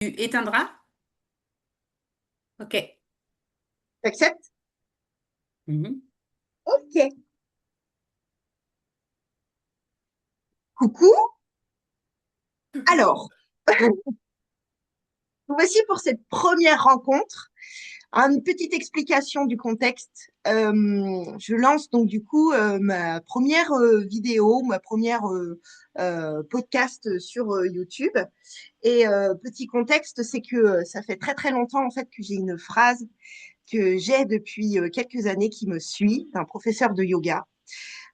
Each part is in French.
Tu éteindras? Ok. T'acceptes? Mhm. Ok. Coucou. Alors, voici pour cette première rencontre. Une petite explication du contexte. Je lance donc du coup ma première vidéo, ma première podcast sur YouTube. Et petit contexte, c'est que ça fait très très longtemps en fait que j'ai une phrase que j'ai depuis quelques années qui me suit d'un professeur de yoga,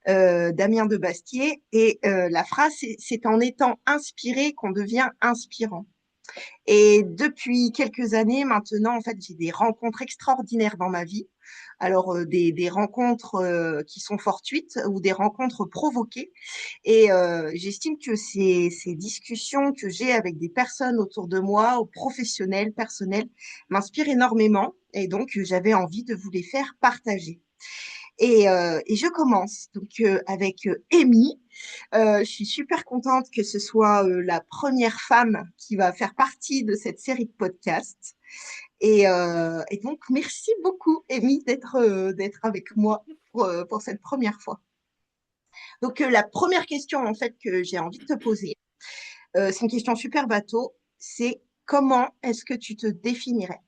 Damien de Bastier. Et la phrase, c'est en étant inspiré qu'on devient inspirant. Et depuis quelques années maintenant, en fait, j'ai des rencontres extraordinaires dans ma vie. Alors, des rencontres qui sont fortuites ou des rencontres provoquées. Et j'estime que ces discussions que j'ai avec des personnes autour de moi, aux professionnels, personnels, m'inspirent énormément. Et donc, j'avais envie de vous les faire partager. Et je commence donc avec Amy. Je suis super contente que ce soit la première femme qui va faire partie de cette série de podcasts. Et donc, merci beaucoup, Amy, d'être avec moi pour cette première fois. Donc, la première question, en fait, que j'ai envie de te poser, c'est une question super bateau, c'est comment est-ce que tu te définirais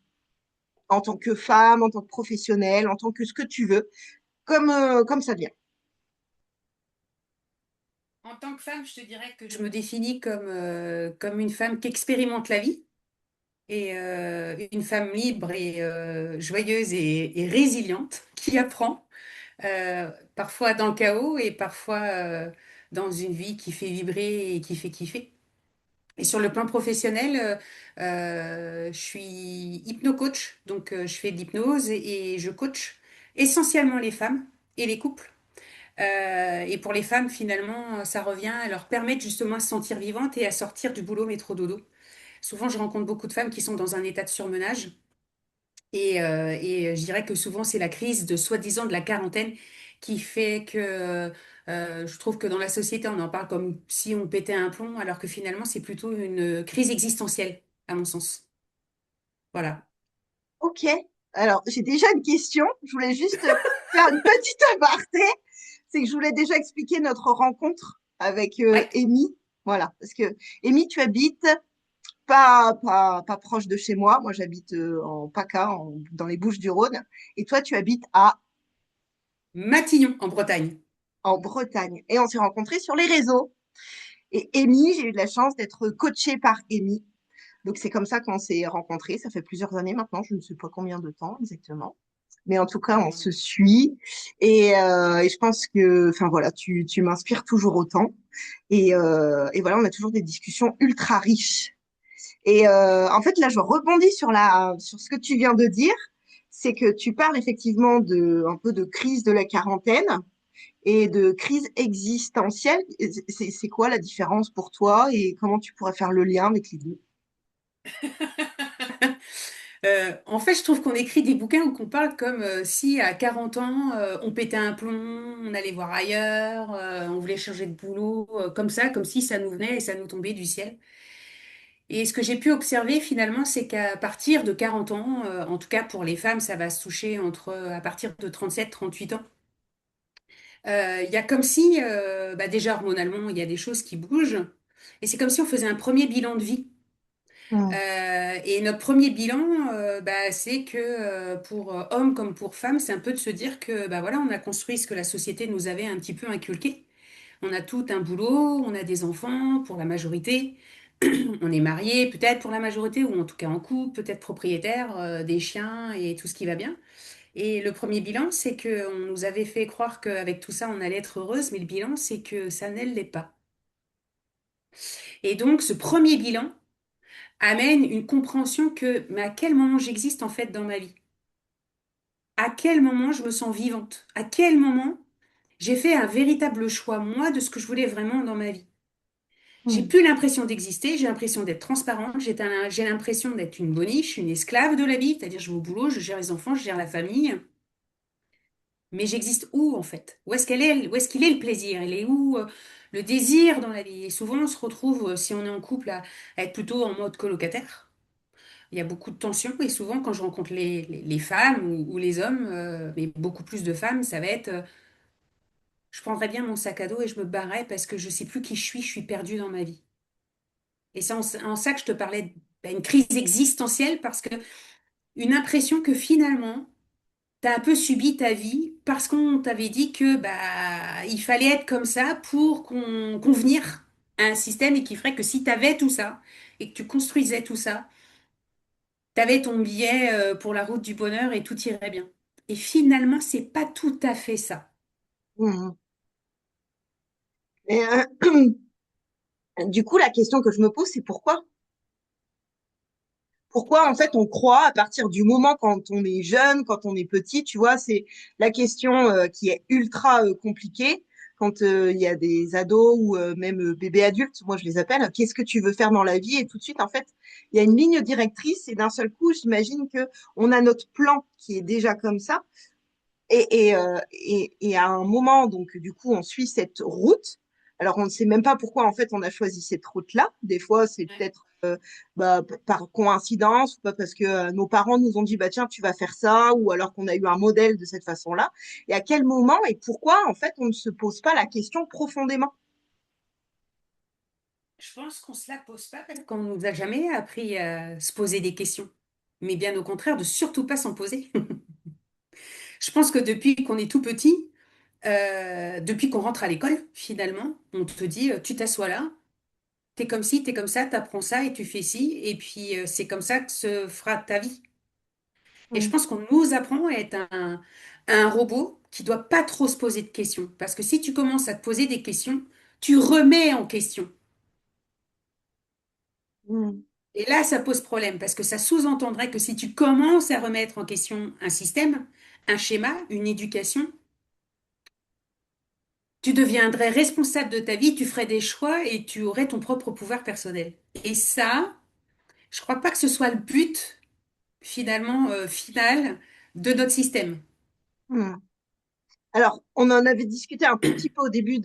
en tant que femme, en tant que professionnelle, en tant que ce que tu veux, comme ça vient. En tant que femme, je te dirais que je me définis comme une femme qui expérimente la vie et une femme libre et joyeuse et résiliente qui apprend, parfois dans le chaos et parfois dans une vie qui fait vibrer et qui fait kiffer. Et sur le plan professionnel, je suis hypno-coach, donc je fais de l'hypnose et je coach essentiellement les femmes et les couples. Et pour les femmes, finalement, ça revient à leur permettre justement à se sentir vivantes et à sortir du boulot métro dodo. Souvent, je rencontre beaucoup de femmes qui sont dans un état de surmenage. Et je dirais que souvent, c'est la crise de soi-disant de la quarantaine qui fait que je trouve que dans la société, on en parle comme si on pétait un plomb, alors que finalement, c'est plutôt une crise existentielle, à mon sens. Voilà. Ok. Alors, j'ai déjà une question. Je voulais juste faire une petite aparté. C'est que je voulais déjà expliquer notre rencontre avec Ouais. Amy. Voilà. Parce que, Amy, tu habites pas proche de chez moi. Moi, j'habite en PACA, dans les Bouches-du-Rhône. Et toi, tu habites Matignon, en Bretagne. en Bretagne. Et on s'est rencontrés sur les réseaux. Et Amy, j'ai eu de la chance d'être coachée par Amy. Donc, c'est comme ça qu'on s'est rencontrés. Ça fait plusieurs années maintenant. Je ne sais pas combien de temps exactement. Mais en tout cas, on se suit. Et je pense que, enfin voilà, tu m'inspires toujours autant. Et voilà, on a toujours des discussions ultra riches. Et en fait, là, je rebondis sur ce que tu viens de dire. C'est que tu parles effectivement un peu de crise de la quarantaine et de crise existentielle. C'est quoi la différence pour toi et comment tu pourrais faire le lien avec les deux? En fait, je trouve qu'on écrit des bouquins où qu'on parle comme si à 40 ans, on pétait un plomb, on allait voir ailleurs, on voulait changer de boulot, comme ça, comme si ça nous venait et ça nous tombait du ciel. Et ce que j'ai pu observer finalement, c'est qu'à partir de 40 ans, en tout cas pour les femmes, ça va se toucher à partir de 37, 38 ans. Il y a comme si, bah déjà hormonalement, il y a des choses qui bougent. Et c'est comme si on faisait un premier bilan de vie. Hmm. Et notre premier bilan, bah, c'est que pour hommes comme pour femmes, c'est un peu de se dire que bah, voilà, on a construit ce que la société nous avait un petit peu inculqué. On a tout un boulot, on a des enfants pour la majorité, on est marié peut-être pour la majorité, ou en tout cas en couple, peut-être propriétaire des chiens et tout ce qui va bien. Et le premier bilan, c'est qu'on nous avait fait croire qu'avec tout ça, on allait être heureuse, mais le bilan, c'est que ça ne l'est pas. Et donc, ce premier bilan, amène une compréhension que, mais à quel moment j'existe en fait dans ma vie? À quel moment je me sens vivante? À quel moment j'ai fait un véritable choix, moi, de ce que je voulais vraiment dans ma vie? J'ai Hmm. plus l'impression d'exister, j'ai l'impression d'être transparente, j'ai l'impression d'être une boniche, une esclave de la vie, c'est-à-dire je vais au boulot, je gère les enfants, je gère la famille, mais j'existe où en fait? Où est-ce qu'elle est? Où est-ce qu'il est le plaisir? Il est où le désir dans la vie? Et souvent on se retrouve, si on est en couple, à être plutôt en mode colocataire. Il y a beaucoup de tensions et souvent quand je rencontre les femmes ou les hommes, mais beaucoup plus de femmes, ça va être je prendrais bien mon sac à dos et je me barrais parce que je sais plus qui je suis perdue dans ma vie. Et c'est en ça que je te parlais d'une crise existentielle parce que une impression que finalement, tu as un peu subi ta vie parce qu'on t'avait dit que bah il fallait être comme ça pour convenir à un système et qui ferait que si tu avais tout ça et que tu construisais tout ça, tu avais ton billet pour la route du bonheur et tout irait bien. Et finalement, c'est pas tout à fait ça. Mhm. Et, du coup, la question que je me pose, c'est pourquoi? Pourquoi, en Pourquoi fait, quoi? on croit à partir du moment quand on est jeune, quand on est petit, tu vois, c'est la question qui est ultra compliquée. Quand il y a des ados ou même bébés adultes, moi je les appelle, qu'est-ce que tu veux faire dans la vie? Et tout de suite, en fait, il y a une ligne directrice et d'un seul coup, j'imagine que on a notre plan qui est déjà comme ça. Et à un moment, donc, du coup, on suit cette route. Alors, on ne sait même pas pourquoi, en fait, on a choisi cette route-là. Des fois, c'est Ouais. peut-être par coïncidence ou pas parce que nos parents nous ont dit, bah, tiens, tu vas faire ça, ou alors qu'on a eu un modèle de cette façon-là. Et à quel moment et pourquoi, en fait, on ne se pose pas la question profondément? Je pense qu'on se la pose pas parce qu'on nous a jamais appris à se poser des questions. Mais bien au contraire, de surtout pas s'en poser. Je pense que depuis qu'on est tout petit, depuis qu'on rentre à l'école, finalement, on te dit, tu t'assois là, t'es comme ci, t'es comme ça, t'apprends ça et tu fais ci, et puis c'est comme ça que se fera ta vie. Et je Mm, pense qu'on nous apprend à être un robot qui doit pas trop se poser de questions. Parce que si tu commences à te poser des questions, tu remets en question. mm, Et là, ça pose problème, parce que ça sous-entendrait que si tu commences à remettre en question un système, un schéma, une éducation, tu deviendrais responsable de ta vie, tu ferais des choix et tu aurais ton propre pouvoir personnel. Et ça, je crois pas que ce soit le but, finalement, final de notre système. mm. Alors, on en avait discuté un tout petit peu au début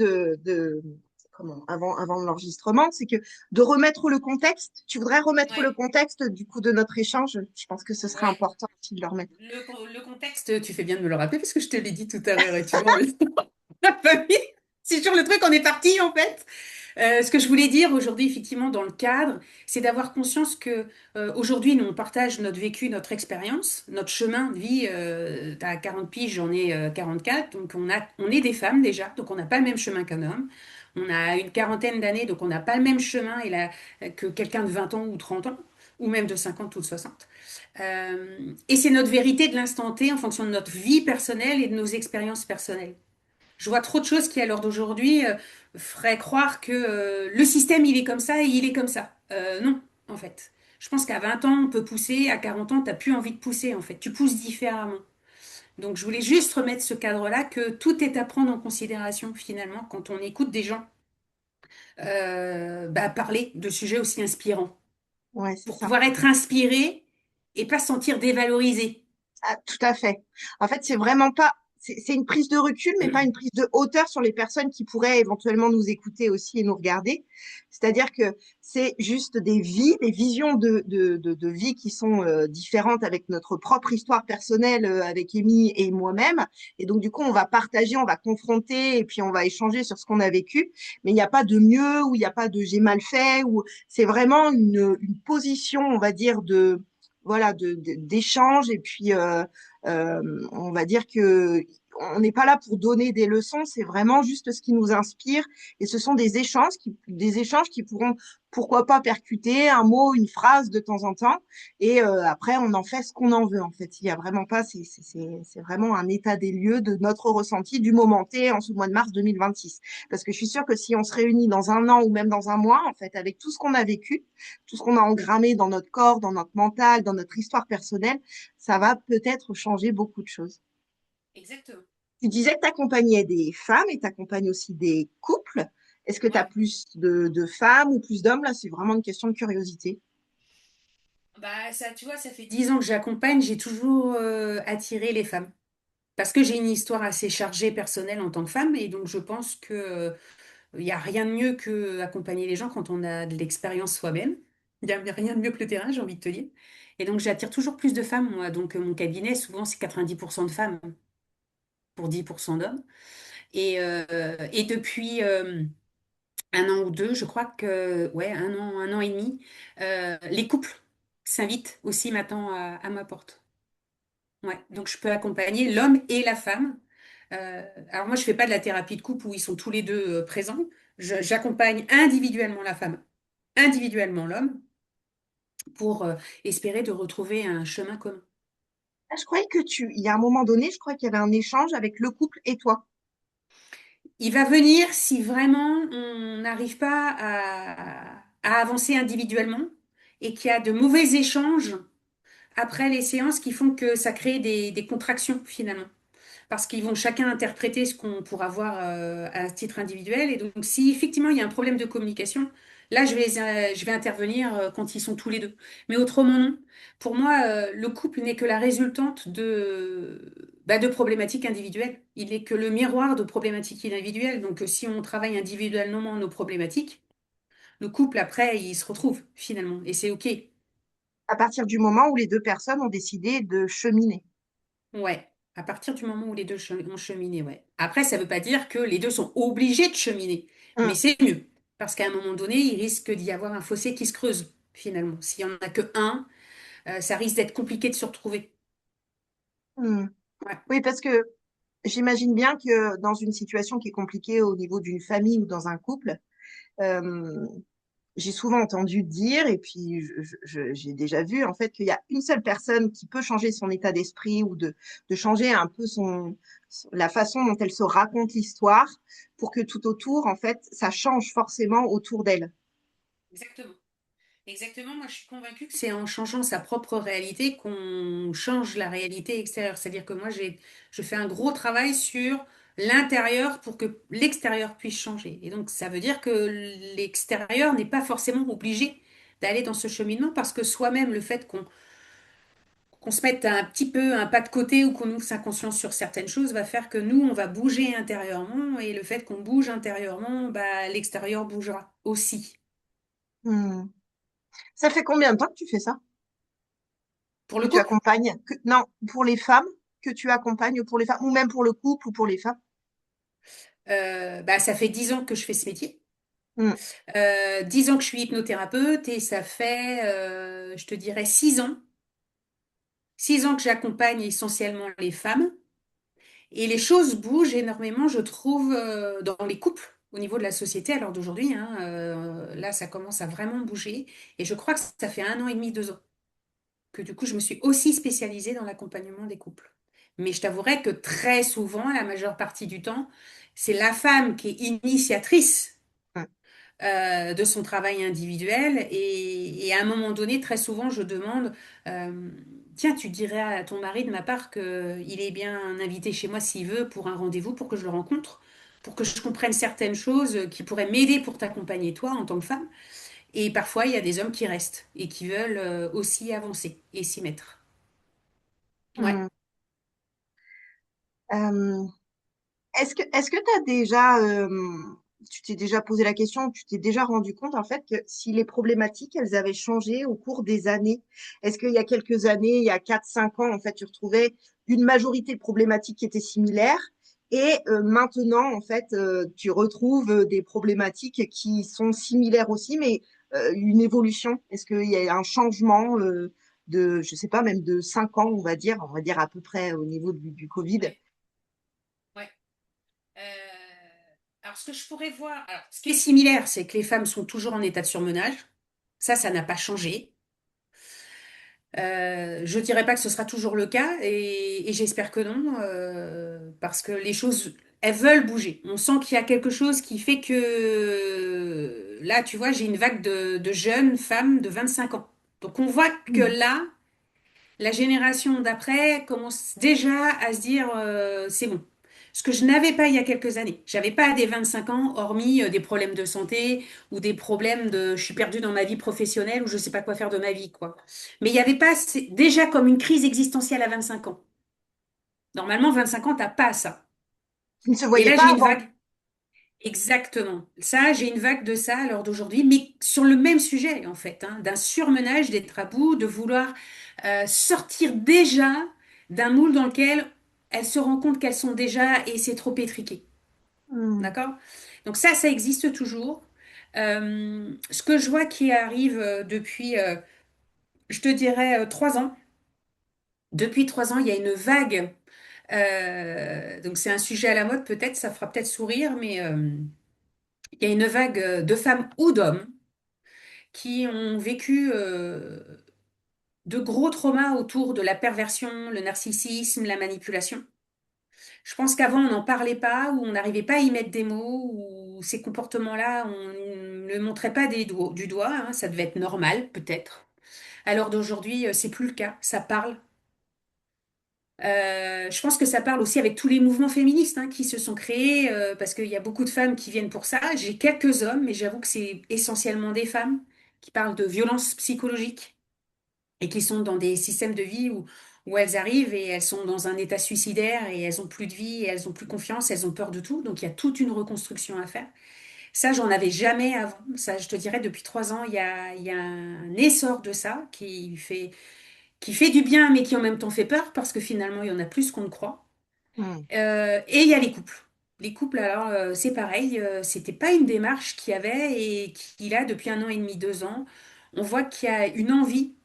avant l'enregistrement, c'est que de remettre le contexte, tu voudrais remettre le Ouais, contexte du coup de notre échange. Je pense que ce serait ouais. important aussi de le remettre. Le contexte, tu fais bien de me le rappeler parce que je te l'ai dit tout à l'heure et tu vois, la famille, c'est sur le truc, on est parti en fait. Ce que je voulais dire aujourd'hui, effectivement, dans le cadre, c'est d'avoir conscience que aujourd'hui, nous, on partage notre vécu, notre expérience, notre chemin de vie. T'as 40 piges, j'en ai 44, donc on est des femmes déjà, donc on n'a pas le même chemin qu'un homme. On a une quarantaine d'années, donc on n'a pas le même chemin que quelqu'un de 20 ans ou 30 ans, ou même de 50 ou de 60. Et c'est notre vérité de l'instant T en fonction de notre vie personnelle et de nos expériences personnelles. Je vois trop de choses qui, à l'heure d'aujourd'hui, feraient croire que le système, il est comme ça et il est comme ça. Non, en fait. Je pense qu'à 20 ans, on peut pousser, à 40 ans, tu n'as plus envie de pousser, en fait. Tu pousses différemment. Donc, je voulais juste remettre ce cadre-là, que tout est à prendre en considération, finalement, quand on écoute des gens bah, parler de sujets aussi inspirants, Ouais, c'est pour ça. pouvoir être inspiré et pas se sentir dévalorisé. Ah, tout à fait. En fait, c'est Tu vois? vraiment pas, c'est une prise de recul, mais pas une prise de hauteur sur les personnes qui pourraient éventuellement nous écouter aussi et nous regarder. C'est-à-dire que c'est juste des vies, des visions de vie qui sont différentes avec notre propre histoire personnelle, avec Amy et moi-même. Et donc, du coup, on va partager, on va confronter et puis on va échanger sur ce qu'on a vécu. Mais il n'y a pas de mieux ou il n'y a pas de j'ai mal fait ou c'est vraiment une position, on va dire, voilà d'échanges et puis on va dire que on n'est pas là pour donner des leçons, c'est vraiment juste ce qui nous inspire et ce sont des échanges qui pourront pourquoi pas percuter un mot, une phrase de temps en temps et après on en fait ce qu'on en veut en fait. Il y a vraiment pas c'est vraiment un état des lieux de notre ressenti du moment T en ce mois de mars 2026 parce que je suis sûre que si on se réunit dans un an ou même dans un mois en fait avec tout ce qu'on a vécu, tout ce qu'on a engrammé dans notre corps, dans notre mental, dans notre histoire personnelle, ça va peut-être changer beaucoup de choses. Exactement. Tu disais que tu accompagnais des femmes et tu accompagnes aussi des couples. Est-ce que tu as Ouais. plus de femmes ou plus d'hommes? Là, c'est vraiment une question de curiosité. Bah, ça, tu vois, ça fait 10 ans que j'accompagne, j'ai toujours attiré les femmes. Parce que j'ai une histoire assez chargée personnelle en tant que femme, et donc je pense que il y a rien de mieux que accompagner les gens quand on a de l'expérience soi-même. Il n'y a rien de mieux que le terrain, j'ai envie de te dire. Et donc, j'attire toujours plus de femmes, moi. Donc, mon cabinet, souvent, c'est 90% de femmes pour 10% d'hommes. Et depuis un an ou deux, je crois que, ouais, un an et demi, les couples s'invitent aussi maintenant à ma porte. Ouais, donc je peux accompagner l'homme et la femme. Alors moi, je fais pas de la thérapie de couple où ils sont tous les deux présents. J'accompagne individuellement la femme, individuellement l'homme, pour espérer de retrouver un chemin commun. Ah, je croyais que il y a un moment donné, je crois qu'il y avait un échange avec le couple et toi. Il va venir si vraiment on n'arrive pas à avancer individuellement et qu'il y a de mauvais échanges après les séances qui font que ça crée des contractions finalement. Parce qu'ils vont chacun interpréter ce qu'on pourra voir à titre individuel. Et donc, si effectivement il y a un problème de communication, là, je vais intervenir quand ils sont tous les deux. Mais autrement, non. Pour moi, le couple n'est que la résultante de problématiques individuelles. Il n'est que le miroir de problématiques individuelles. Donc, si on travaille individuellement nos problématiques, le couple, après, il se retrouve finalement. Et c'est OK. À partir du moment où les deux personnes ont décidé de cheminer. Ouais, à partir du moment où les deux ont cheminé, ouais. Après, ça ne veut pas dire que les deux sont obligés de cheminer, mais Hum, c'est mieux. Parce qu'à un moment donné, il risque d'y avoir un fossé qui se creuse, finalement. S'il n'y en a que un, ça risque d'être compliqué de se retrouver. hum. Ouais, Oui, parce que j'imagine bien que dans une situation qui est compliquée au niveau d'une famille ou dans un couple, euh, j'ai souvent entendu dire, et puis j'ai déjà vu en fait qu'il y a une seule personne qui peut changer son état d'esprit ou de changer un peu la façon dont elle se raconte l'histoire pour que tout autour, en fait, ça change forcément autour d'elle. exactement. Exactement, moi je suis convaincue que c'est en changeant sa propre réalité qu'on change la réalité extérieure. C'est-à-dire que moi je fais un gros travail sur l'intérieur pour que l'extérieur puisse changer. Et donc ça veut dire que l'extérieur n'est pas forcément obligé d'aller dans ce cheminement parce que soi-même, le fait qu'on se mette un petit peu un pas de côté ou qu'on ouvre sa conscience sur certaines choses va faire que nous, on va bouger intérieurement et le fait qu'on bouge intérieurement, bah, l'extérieur bougera aussi. Hmm. Ça fait combien de temps que tu fais ça? Pour Que le tu couple. accompagnes? Non, pour les femmes, que tu accompagnes pour les femmes, ou même pour le couple ou pour les femmes? Bah, ça fait 10 ans que je fais ce métier. Hmm. 10 ans que je suis hypnothérapeute et ça fait, je te dirais, 6 ans. 6 ans que j'accompagne essentiellement les femmes. Et les choses bougent énormément, je trouve, dans les couples au niveau de la société à l'heure d'aujourd'hui, hein. Là, ça commence à vraiment bouger. Et je crois que ça fait un an et demi, 2 ans, que du coup, je me suis aussi spécialisée dans l'accompagnement des couples. Mais je t'avouerai que très souvent, la majeure partie du temps, c'est la femme qui est initiatrice Hmm. de son travail individuel. Et à un moment donné, très souvent, je demande, tiens, tu dirais à ton mari de ma part qu'il est bien invité chez moi s'il veut pour un rendez-vous, pour que je le rencontre, pour que je comprenne certaines choses qui pourraient m'aider pour t'accompagner toi en tant que femme. Et parfois, il y a des hommes qui restent et qui veulent aussi avancer et s'y mettre. Ouais. Hmm. Euh, est-ce que tu as déjà, tu t'es déjà posé la question, tu t'es déjà rendu compte en fait que si les problématiques, elles avaient changé au cours des années, est-ce qu'il y a quelques années, il y a 4, 5 ans, en fait, tu retrouvais une majorité de problématiques qui étaient similaires et maintenant, en fait, tu retrouves des problématiques qui sont similaires aussi, mais une évolution? Est-ce qu'il y a un changement je sais pas, même de 5 ans, on va dire à peu près au niveau du Covid? Ouais. Ouais. Euh, alors, ce que je pourrais voir, alors, ce qui est similaire, c'est que les femmes sont toujours en état de surmenage. Ça n'a pas changé. Je dirais pas que ce sera toujours le cas et j'espère que non, parce que les choses, elles veulent bouger. On sent qu'il y a quelque chose qui fait que là, tu vois, j'ai une vague de jeunes femmes de 25 ans. Donc on voit que Hmm. là, la génération d'après commence déjà à se dire c'est bon. Ce que je n'avais pas il y a quelques années. J'avais pas des 25 ans, hormis des problèmes de santé ou des problèmes de je suis perdue dans ma vie professionnelle ou je sais pas quoi faire de ma vie, quoi. Mais il n'y avait pas déjà comme une crise existentielle à 25 ans. Normalement, 25 ans, t'as pas ça. Qui ne se Et voyait là, j'ai pas une avant. vague. Exactement. Ça, j'ai une vague de ça à l'heure d'aujourd'hui, mais sur le même sujet, en fait, hein, d'un surmenage, d'être à bout, de vouloir sortir déjà d'un moule dans lequel elles se rendent compte qu'elles sont déjà et c'est trop étriqué. Hmm. D'accord? Donc ça existe toujours. Ce que je vois qui arrive depuis, je te dirais, 3 ans. Depuis 3 ans, il y a une vague. Donc c'est un sujet à la mode, peut-être, ça fera peut-être sourire, mais il y a une vague de femmes ou d'hommes qui ont vécu de gros traumas autour de la perversion, le narcissisme, la manipulation. Je pense qu'avant, on n'en parlait pas, ou on n'arrivait pas à y mettre des mots, ou ces comportements-là, on ne le montrait pas du doigt, hein, ça devait être normal, peut-être. Alors d'aujourd'hui, c'est plus le cas, ça parle. Je pense que ça parle aussi avec tous les mouvements féministes hein, qui se sont créés, parce qu'il y a beaucoup de femmes qui viennent pour ça. J'ai quelques hommes, mais j'avoue que c'est essentiellement des femmes qui parlent de violences psychologiques et qui sont dans des systèmes de vie où elles arrivent et elles sont dans un état suicidaire et elles ont plus de vie et elles ont plus confiance, elles ont peur de tout. Donc il y a toute une reconstruction à faire. Ça, j'en avais jamais avant. Ça, je te dirais, depuis 3 ans, il y a un essor de ça qui fait du bien, mais qui en même temps fait peur parce que finalement, il y en a plus qu'on ne croit. Hmm. Et il y a les couples. Les couples, alors, c'est pareil. C'était pas une démarche qu'il y avait et qu'il a depuis 1 an et demi, 2 ans. On voit qu'il y a une envie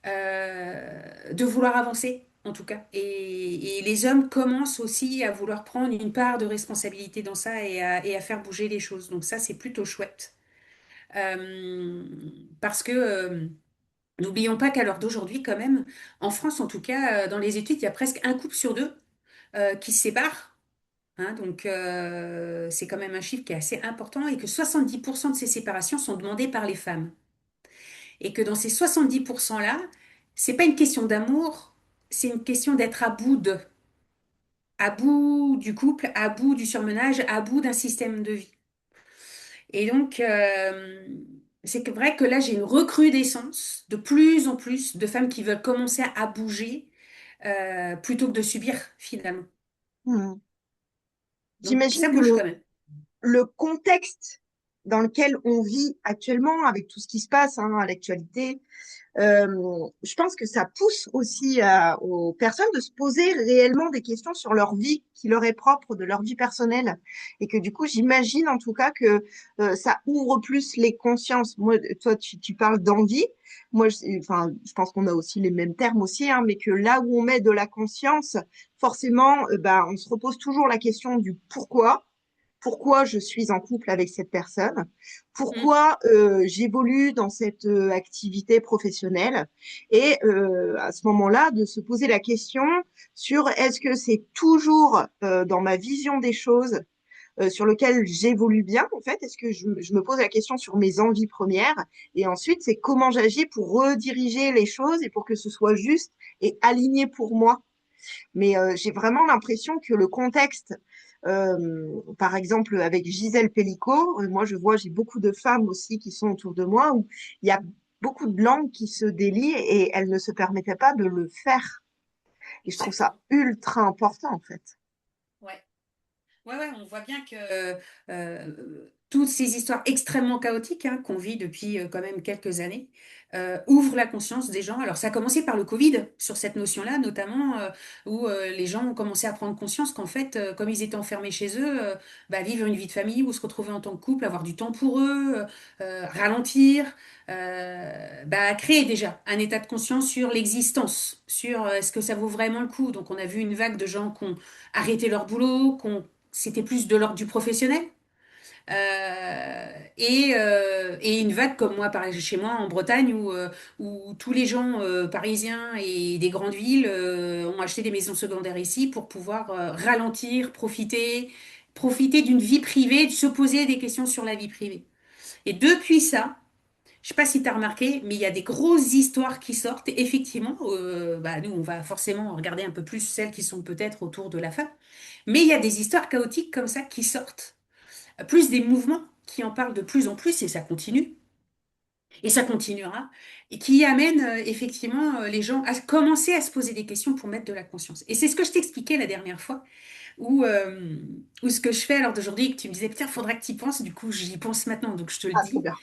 de vouloir avancer, en tout cas. Et les hommes commencent aussi à vouloir prendre une part de responsabilité dans ça et à faire bouger les choses. Donc ça, c'est plutôt chouette. Euh, Parce que n'oublions pas qu'à l'heure d'aujourd'hui, quand même, en France, en tout cas, dans les études, il y a presque un couple sur deux qui se sépare. Hein, donc c'est quand même un chiffre qui est assez important et que 70% de ces séparations sont demandées par les femmes. Et que dans ces 70%-là, c'est pas une question d'amour, c'est une question d'être à bout du couple, à bout du surmenage, à bout d'un système de vie. Et donc, c'est vrai que là, j'ai une recrudescence de plus en plus de femmes qui veulent commencer à bouger plutôt que de subir finalement. Hmm. Donc, J'imagine ça que bouge quand même. le contexte dans lequel on vit actuellement, avec tout ce qui se passe hein, à l'actualité, je pense que ça pousse aussi aux personnes de se poser réellement des questions sur leur vie qui leur est propre, de leur vie personnelle. Et que du coup, j'imagine en tout cas que ça ouvre plus les consciences. Moi, toi, tu parles d'envie. Moi, enfin, je pense qu'on a aussi les mêmes termes aussi, hein, mais que là où on met de la conscience, forcément, bah, on se repose toujours la question du pourquoi. Pourquoi je suis en couple avec cette personne, Mm, pourquoi j'évolue dans cette activité professionnelle et à ce moment-là de se poser la question sur est-ce que c'est toujours dans ma vision des choses sur lequel j'évolue bien en fait, est-ce que je me pose la question sur mes envies premières et ensuite c'est comment j'agis pour rediriger les choses et pour que ce soit juste et aligné pour moi. Mais j'ai vraiment l'impression que le contexte, par exemple avec Gisèle Pellicot, moi je vois, j'ai beaucoup de femmes aussi qui sont autour de moi où il y a beaucoup de langues qui se délient et elles ne se permettaient pas de le faire. Et je trouve ça exactement. ultra important en fait. Ouais. Ouais, on voit bien que toutes ces histoires extrêmement chaotiques hein, qu'on vit depuis quand même quelques années ouvrent la conscience des gens. Alors, ça a commencé par le Covid, sur cette notion-là, notamment, où les gens ont commencé à prendre conscience qu'en fait, comme ils étaient enfermés chez eux, bah, vivre une vie de famille ou se retrouver en tant que couple, avoir du temps pour eux, ralentir, bah, créer déjà un état de conscience sur l'existence, sur est-ce que ça vaut vraiment le coup. Donc, on a vu une vague de gens qui ont arrêté leur boulot, c'était plus de l'ordre du professionnel. Et une vague comme moi, par chez moi en Bretagne, où tous les gens parisiens et des grandes villes ont acheté des maisons secondaires ici pour pouvoir ralentir, profiter d'une vie privée, de se poser des questions sur la vie privée. Et depuis ça, je sais pas si tu as remarqué, mais il y a des grosses histoires qui sortent. Et effectivement, bah, nous, on va forcément regarder un peu plus celles qui sont peut-être autour de la femme. Mais il y a des histoires chaotiques comme ça qui sortent. Plus des mouvements qui en parlent de plus en plus, et ça continue, et ça continuera, et qui amènent effectivement les gens à commencer à se poser des questions pour mettre de la conscience. Et c'est ce que je t'expliquais la dernière fois. Ou ou ce que je fais alors d'aujourd'hui, que tu me disais, putain, faudra que tu y penses, du coup, j'y pense maintenant, donc je te le Ah, trop dis. bien.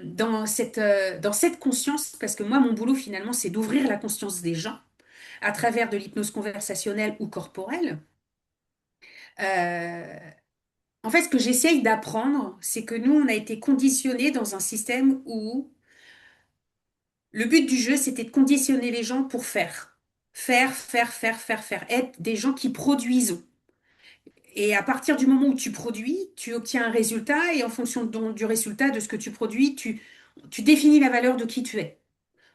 Dans cette conscience, parce que moi, mon boulot, finalement, c'est d'ouvrir la conscience des gens à travers de l'hypnose conversationnelle ou corporelle. Euh, En fait, ce que j'essaye d'apprendre, c'est que nous, on a été conditionnés dans un système où le but du jeu, c'était de conditionner les gens pour faire. Faire, faire, faire, faire, faire. Être des gens qui produisent. Et à partir du moment où tu produis, tu obtiens un résultat et en fonction du résultat de ce que tu produis, tu définis la valeur de qui tu es.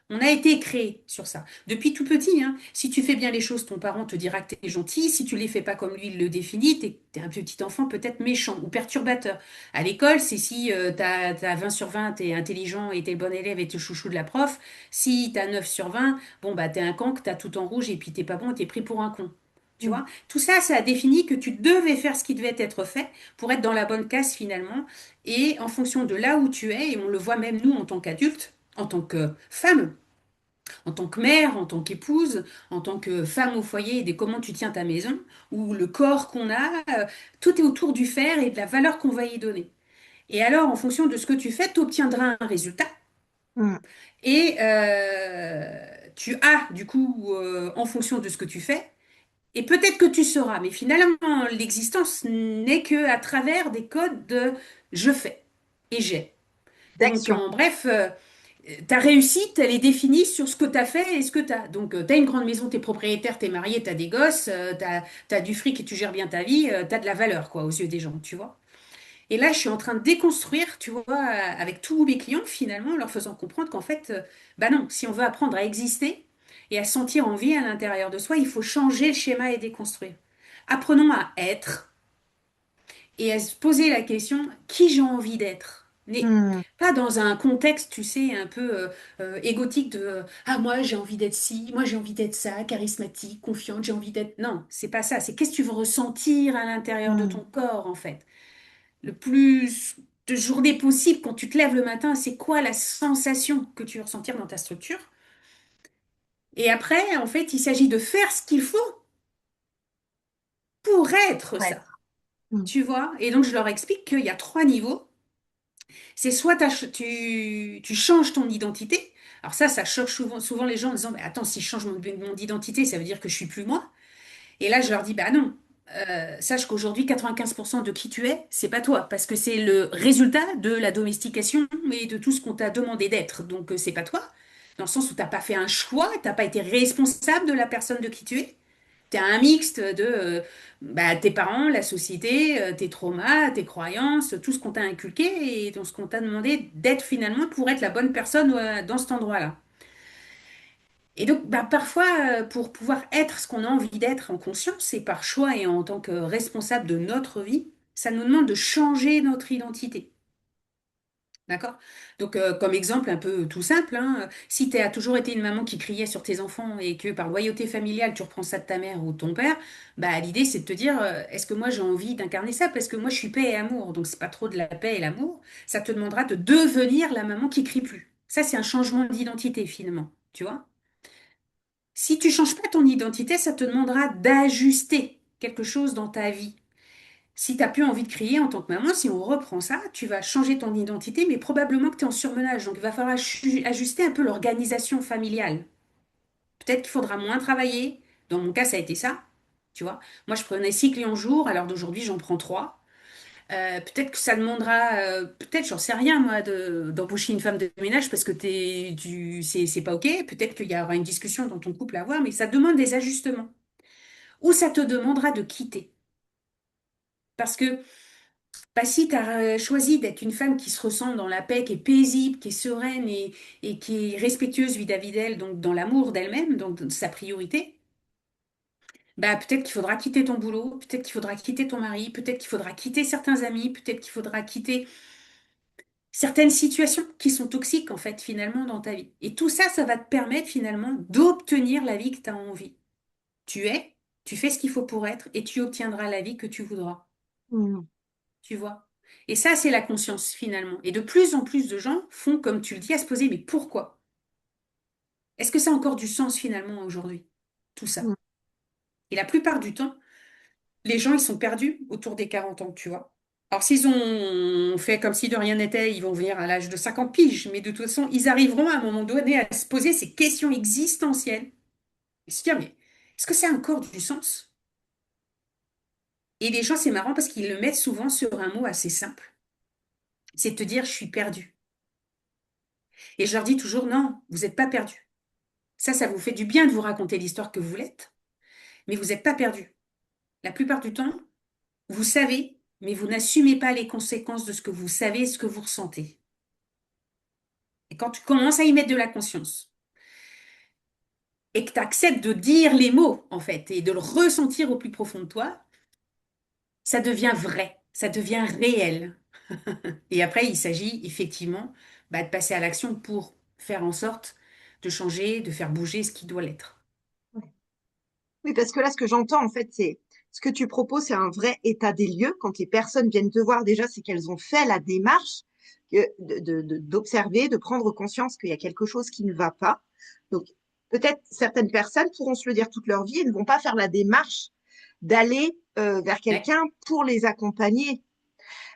On a été créé sur ça. Depuis tout petit, hein. Si tu fais bien les choses, ton parent te dira que tu es gentil. Si tu les fais pas comme lui, il le définit, tu es un petit enfant peut-être méchant ou perturbateur. À l'école, c'est si tu as 20 sur 20, tu es intelligent et tu es le bon élève et tu es chouchou de la prof. Si tu as 9 sur 20, bon, bah, tu es un cancre, tu as tout en rouge et puis t'es pas bon et tu es pris pour un con. Tu Mm. vois? Tout ça, ça a défini que tu devais faire ce qui devait être fait pour être dans la bonne case finalement. Et en fonction de là où tu es, et on le voit même nous en tant qu'adultes, en tant que femmes, en tant que mère, en tant qu'épouse, en tant que femme au foyer et de comment tu tiens ta maison, ou le corps qu'on a, tout est autour du faire et de la valeur qu'on va y donner. Et alors, en fonction de ce que tu fais, tu obtiendras un résultat Mm. et tu as, du coup, en fonction de ce que tu fais, et peut-être que tu sauras, mais finalement, l'existence n'est que à travers des codes de je fais et j'ai. Donc, D'action. en bref, ta réussite, elle est définie sur ce que tu as fait et ce que tu as. Donc, tu as une grande maison, tu es propriétaire, tu es marié, tu as des gosses, tu as du fric et tu gères bien ta vie, tu as de la valeur, quoi, aux yeux des gens, tu vois. Et là, je suis en train de déconstruire, tu vois, avec tous mes clients, finalement, en leur faisant comprendre qu'en fait, bah non, si on veut apprendre à exister et à sentir en vie à l'intérieur de soi, il faut changer le schéma et déconstruire. Apprenons à être et à se poser la question, qui j'ai envie d'être? Mais Mm. pas dans un contexte, tu sais, un peu égotique de ah, moi j'ai envie d'être ci, moi j'ai envie d'être ça, charismatique, confiante, j'ai envie d'être. Non, c'est pas ça. C'est qu'est-ce que tu veux ressentir à l'intérieur de Mm. ton corps, en fait. Le plus de journée possible, quand tu te lèves le matin, c'est quoi la sensation que tu veux ressentir dans ta structure? Et après, en fait, il s'agit de faire ce qu'il faut pour être Pour ça. être. Mm. Tu vois? Et donc, je leur explique qu'il y a trois niveaux. C'est soit tu changes ton identité. Alors ça choque souvent les gens en disant, mais attends, si je change mon identité, ça veut dire que je suis plus moi. Et là, je leur dis, bah non. Sache qu'aujourd'hui, 95% de qui tu es, c'est pas toi, parce que c'est le résultat de la domestication et de tout ce qu'on t'a demandé d'être. Donc, c'est pas toi, dans le sens où t'as pas fait un choix, t'as pas été responsable de la personne de qui tu es. T'es un mixte de bah, tes parents, la société, tes traumas, tes croyances, tout ce qu'on t'a inculqué et dans ce qu'on t'a demandé d'être finalement pour être la bonne personne dans cet endroit-là. Et donc, bah, parfois, pour pouvoir être ce qu'on a envie d'être en conscience et par choix et en tant que responsable de notre vie, ça nous demande de changer notre identité. D'accord? Donc, comme exemple un peu tout simple, hein, si tu as toujours été une maman qui criait sur tes enfants et que par loyauté familiale, tu reprends ça de ta mère ou de ton père, bah, l'idée c'est de te dire, est-ce que moi j'ai envie d'incarner ça? Parce que moi je suis paix et amour, donc c'est pas trop de la paix et l'amour. Ça te demandera de devenir la maman qui crie plus. Ça, c'est un changement d'identité finalement, tu vois? Si tu changes pas ton identité, ça te demandera d'ajuster quelque chose dans ta vie. Si tu n'as plus envie de crier en tant que maman, si on reprend ça, tu vas changer ton identité, mais probablement que tu es en surmenage. Donc, il va falloir ajuster un peu l'organisation familiale. Peut-être qu'il faudra moins travailler. Dans mon cas, ça a été ça. Tu vois, moi, je prenais 6 clients jour. À l'heure d'aujourd'hui, j'en prends 3. Peut-être que ça demandera, peut-être, j'en sais rien, moi, d'embaucher une femme de ménage parce que c'est pas OK. Peut-être qu'il y aura une discussion dans ton couple à avoir, mais ça demande des ajustements. Ou ça te demandera de quitter. Parce que bah, si tu as choisi d'être une femme qui se ressent dans la paix, qui est paisible, qui est sereine et qui est respectueuse vis-à-vis d'elle, donc dans l'amour d'elle-même, donc de sa priorité, bah, peut-être qu'il faudra quitter ton boulot, peut-être qu'il faudra quitter ton mari, peut-être qu'il faudra quitter certains amis, peut-être qu'il faudra quitter certaines situations qui sont toxiques, en fait, finalement, dans ta vie. Et tout ça, ça va te permettre, finalement, d'obtenir la vie que tu as envie. Tu es, tu fais ce qu'il faut pour être et tu obtiendras la vie que tu voudras. Mm. Tu vois. Et ça, c'est la conscience finalement. Et de plus en plus de gens font, comme tu le dis, à se poser, mais pourquoi? Est-ce que ça a encore du sens finalement aujourd'hui? Tout Mm. ça. Et la plupart du temps, les gens, ils sont perdus autour des 40 ans, tu vois. Alors, s'ils ont fait comme si de rien n'était, ils vont venir à l'âge de 50 piges, mais de toute façon, ils arriveront à un moment donné à se poser ces questions existentielles et se dire, mais est-ce que ça a encore du sens? Et les gens, c'est marrant parce qu'ils le mettent souvent sur un mot assez simple, c'est de te dire, je suis perdu. Et je leur dis toujours, non, vous n'êtes pas perdu. Ça vous fait du bien de vous raconter l'histoire que vous l'êtes, mais vous n'êtes pas perdu. La plupart du temps, vous savez, mais vous n'assumez pas les conséquences de ce que vous savez et ce que vous ressentez. Et quand tu commences à y mettre de la conscience et que tu acceptes de dire les mots, en fait, et de le ressentir au plus profond de toi, ça devient vrai, ça devient réel. Et après, il s'agit effectivement de passer à l'action pour faire en sorte de changer, de faire bouger ce qui doit l'être. Oui, parce que là, ce que j'entends, en fait, c'est ce que tu proposes, c'est un vrai état des lieux. Quand les personnes viennent te voir, déjà, c'est qu'elles ont fait la démarche d'observer, de prendre conscience qu'il y a quelque chose qui ne va pas. Donc, peut-être certaines personnes pourront se le dire toute leur vie et ne vont pas faire la démarche d'aller vers Ouais, quelqu'un pour les accompagner.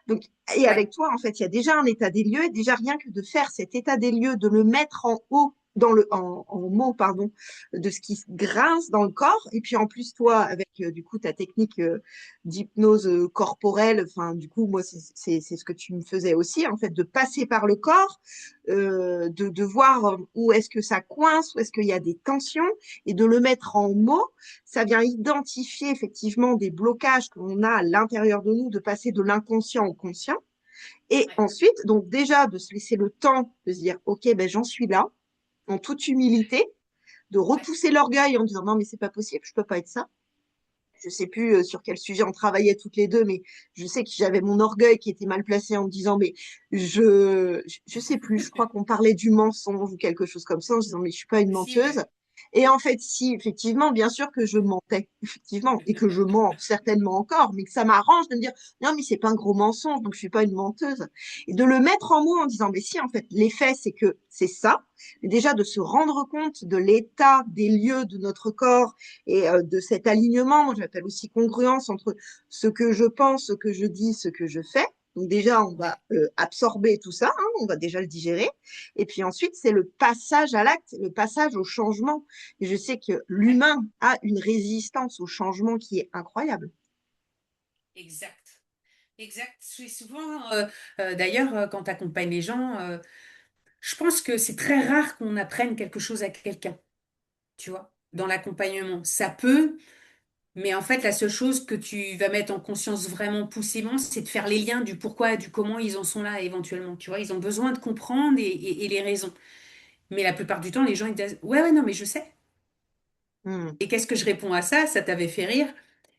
Donc, et ouais, avec toi, en fait, il y a déjà un état des lieux, et déjà rien que de faire cet état des lieux, de le mettre en haut, en mots, pardon, de ce qui se grince dans le corps. Et puis en plus, toi, avec du coup ta technique d'hypnose corporelle, enfin, du coup, moi, c'est ce que tu me faisais aussi, en fait, de passer par le corps, de voir où est-ce que ça coince, où est-ce qu'il y a des tensions, et de le mettre en mots, ça vient identifier effectivement des blocages qu'on a à l'intérieur de nous, de passer de l'inconscient au conscient. Et ouais, ensuite, donc déjà de se laisser le temps de se dire, OK, ben j'en suis là, en toute humilité, de ouais. repousser l'orgueil en disant, non, mais c'est pas possible, je peux pas être ça. Je sais plus sur quel sujet on travaillait toutes les deux, mais je sais que j'avais mon orgueil qui était mal placé en me disant, mais je sais plus, je crois qu'on parlait du mensonge ou quelque chose comme ça, en disant, mais je suis pas une Si, menteuse. ouais. Et en fait, si, effectivement, bien sûr que je mentais, effectivement, et que je mens certainement encore, mais que ça m'arrange de me dire, non, mais c'est pas un gros mensonge, donc je suis pas une menteuse. Et de le mettre en mots en disant, mais si, en fait, l'effet, c'est que c'est ça. Et déjà, de se rendre compte de l'état des lieux de notre corps et de cet alignement, moi j'appelle aussi congruence entre ce que je pense, ce que je dis, ce que je fais. Donc déjà, on va Ouais, absorber tout ça, hein, on va déjà le digérer. Et puis ensuite, c'est le passage à l'acte, le passage au changement. Et je sais que ouais, l'humain a une résistance au changement qui est incroyable. exact. Exact. C'est souvent, d'ailleurs, quand tu accompagnes les gens, je pense que c'est très rare qu'on apprenne quelque chose à quelqu'un, tu vois, dans l'accompagnement. Ça peut, mais en fait, la seule chose que tu vas mettre en conscience vraiment poussément, c'est de faire les liens du pourquoi et du comment ils en sont là éventuellement. Tu vois, ils ont besoin de comprendre et les raisons. Mais la plupart du temps, les gens ils disent, ouais, ouais, non, mais je sais. Hmm. Et qu'est-ce que je réponds à ça? Ça t'avait fait rire?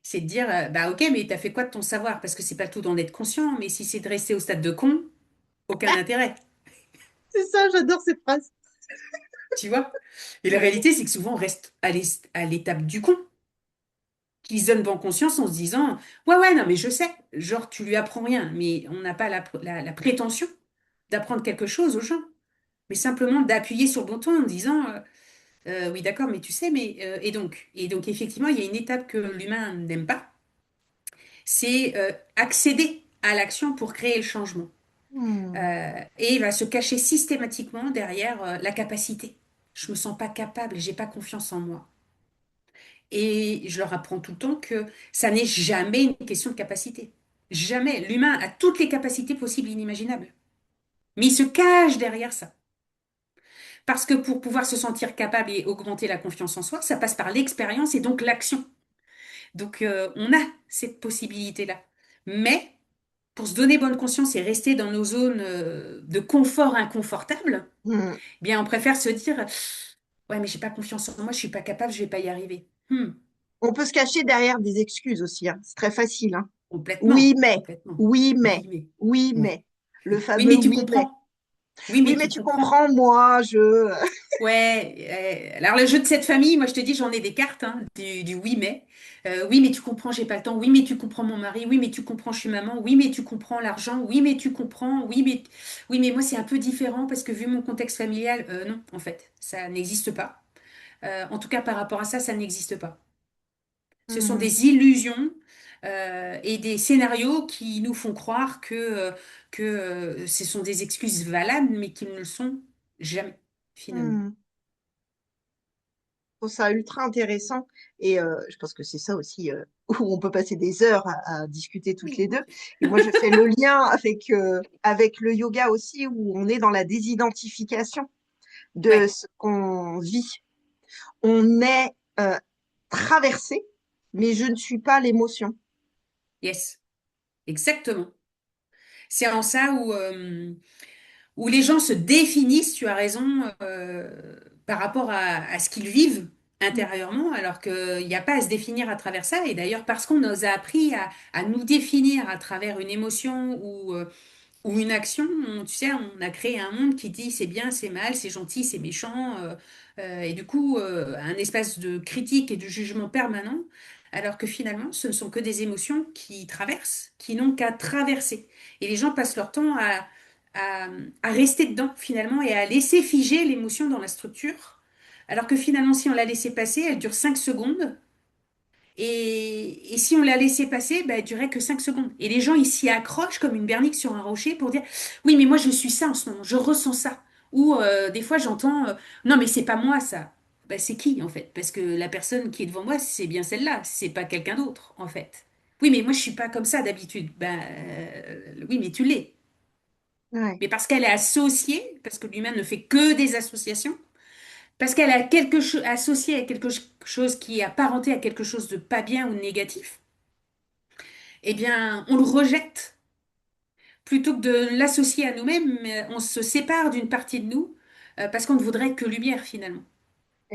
C'est de dire, bah ok, mais t'as fait quoi de ton savoir? Parce que c'est pas le tout d'en être conscient, mais si c'est de rester au stade de con, aucun intérêt. C'est ça, j'adore cette phrase. Tu vois? Et la réalité, c'est que souvent, on reste à l'étape du con, qui se donne bonne conscience en se disant, ouais, ouais, non, mais je sais. Genre, tu lui apprends rien, mais on n'a pas la prétention d'apprendre quelque chose aux gens, mais simplement d'appuyer sur le bouton en disant, oui, d'accord, mais tu sais, mais. Et donc, effectivement, il y a une étape que l'humain n'aime pas, c'est accéder à l'action pour créer le changement. Hmm. Et il va se cacher systématiquement derrière la capacité. Je me sens pas capable, j'ai pas confiance en moi. Et je leur apprends tout le temps que ça n'est jamais une question de capacité. Jamais. L'humain a toutes les capacités possibles et inimaginables. Mais il se cache derrière ça. Parce que pour pouvoir se sentir capable et augmenter la confiance en soi, ça passe par l'expérience et donc l'action. Donc on a cette possibilité-là. Mais pour se donner bonne conscience et rester dans nos zones de confort inconfortable, Hmm. eh bien on préfère se dire, ouais, mais j'ai pas confiance en moi, je suis pas capable, je vais pas y arriver. On peut se cacher derrière des excuses aussi, hein. C'est très facile, hein. Oui, Complètement, mais, complètement. oui, mais, Oui, mais. oui, Ouais. mais. Le Oui, fameux mais tu oui, mais. comprends. Oui, Oui, mais mais tu tu comprends. comprends, moi, je. Ouais. Alors, le jeu de cette famille, moi, je te dis, j'en ai des cartes, hein, du oui, mais. Oui, mais tu comprends, j'ai pas le temps. Oui, mais tu comprends mon mari. Oui, mais tu comprends, je suis maman. Oui, mais tu comprends l'argent. Oui, mais tu comprends. Oui, mais moi, c'est un peu différent parce que vu mon contexte familial, non, en fait, ça n'existe pas. En tout cas, par rapport à ça, ça n'existe pas. Ce sont Mhm. des illusions et des scénarios qui nous font croire que ce sont des excuses valables, mais qu'ils ne le sont jamais, finalement. Mhm. Je trouve ça ultra intéressant et je pense que c'est ça aussi où on peut passer des heures à discuter toutes Oui. les deux. Et moi, je fais le lien avec le yoga aussi où on est dans la désidentification de Ouais, ce qu'on vit. On est traversé, mais je ne suis pas l'émotion. yes, exactement. C'est en ça où les gens se définissent, tu as raison, par rapport à ce qu'ils vivent intérieurement, alors qu'il n'y a pas à se définir à travers ça. Et d'ailleurs, parce qu'on nous a appris à nous définir à travers une émotion ou une action, tu sais, on a créé un monde qui dit c'est bien, c'est mal, c'est gentil, c'est méchant, et du coup, un espace de critique et de jugement permanent, alors que finalement, ce ne sont que des émotions qui traversent, qui n'ont qu'à traverser. Et les gens passent leur temps à, à rester dedans, finalement, et à laisser figer l'émotion dans la structure, alors que finalement, si on la laissait passer, elle dure 5 secondes. Et si on la laissait passer, bah, elle durait que 5 secondes. Et les gens, ils s'y accrochent comme une bernique sur un rocher pour dire, oui, mais moi, je suis ça en ce moment, je ressens ça. Ou des fois, j'entends, non, mais c'est pas moi ça. Bah, c'est qui, en fait? Parce que la personne qui est devant moi, c'est bien celle-là, c'est pas quelqu'un d'autre, en fait. Oui, mais moi, je suis pas comme ça d'habitude. Ben, oui, mais tu l'es. Ouais, Mais parce qu'elle est associée, parce que l'humain ne fait que des associations, parce qu'elle a quelque chose associé à quelque chose qui est apparenté à quelque chose de pas bien ou de négatif, eh bien, on le rejette. Plutôt que de l'associer à nous-mêmes, mais on se sépare d'une partie de nous parce qu'on ne voudrait que lumière finalement,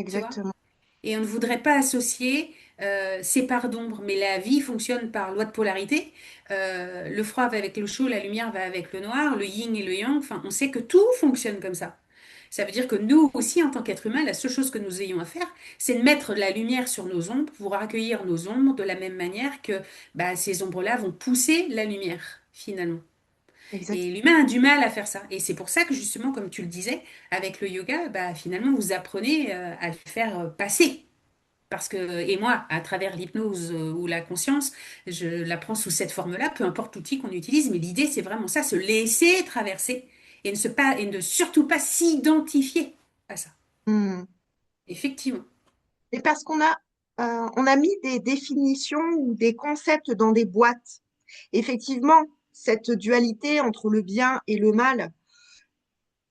tu vois? exactement. Et on ne voudrait pas associer ces parts d'ombre. Mais la vie fonctionne par loi de polarité. Le froid va avec le chaud, la lumière va avec le noir, le yin et le yang. Enfin, on sait que tout fonctionne comme ça. Ça veut dire que nous aussi, en tant qu'êtres humains, la seule chose que nous ayons à faire, c'est de mettre la lumière sur nos ombres pour accueillir nos ombres de la même manière que bah, ces ombres-là vont pousser la lumière, finalement. Exact. Et l'humain a du mal à faire ça. Et c'est pour ça que justement, comme tu le disais, avec le yoga, bah, finalement, vous apprenez à le faire passer. Parce que, et moi, à travers l'hypnose ou la conscience, je l'apprends sous cette forme-là, peu importe l'outil qu'on utilise, mais l'idée, c'est vraiment ça, se laisser traverser et ne surtout pas s'identifier à ça. Hmm. Effectivement. Et parce on a mis des définitions ou des concepts dans des boîtes. Effectivement, cette dualité entre le bien et le mal,